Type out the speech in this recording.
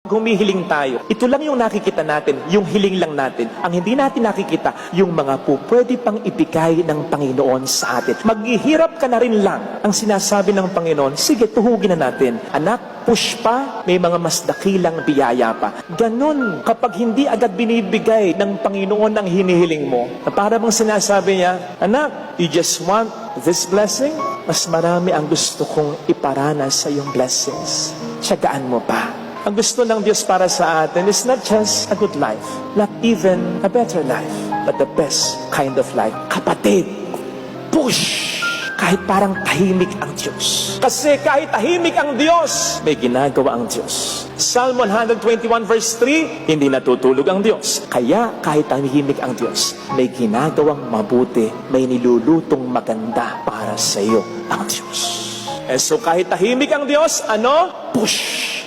Humihiling tayo. Ito lang yung nakikita natin, yung hiling lang natin. Ang hindi natin nakikita, yung mga po pwede pang ibigay ng Panginoon sa atin. Maghihirap ka na rin lang. Ang sinasabi ng Panginoon, sige, tuhugin na natin. Anak, push pa, may mga mas dakilang biyaya pa. Ganon, kapag hindi agad binibigay ng Panginoon ang hinihiling mo, na para bang sinasabi niya, anak, you just want this blessing? Mas marami ang gusto kong iparanas sa iyong blessings. Tiyagaan mo pa. Ang gusto ng Diyos para sa atin is not just a good life, not even a better life, but the best kind of life. Kapatid, push! Kahit parang tahimik ang Diyos. Kasi kahit tahimik ang Diyos, may ginagawa ang Diyos. Psalm 121 verse 3, hindi natutulog ang Diyos. Kaya kahit tahimik ang Diyos, may ginagawang mabuti, may nilulutong maganda para sa iyo ang Diyos. So kahit tahimik ang Diyos, ano? Push!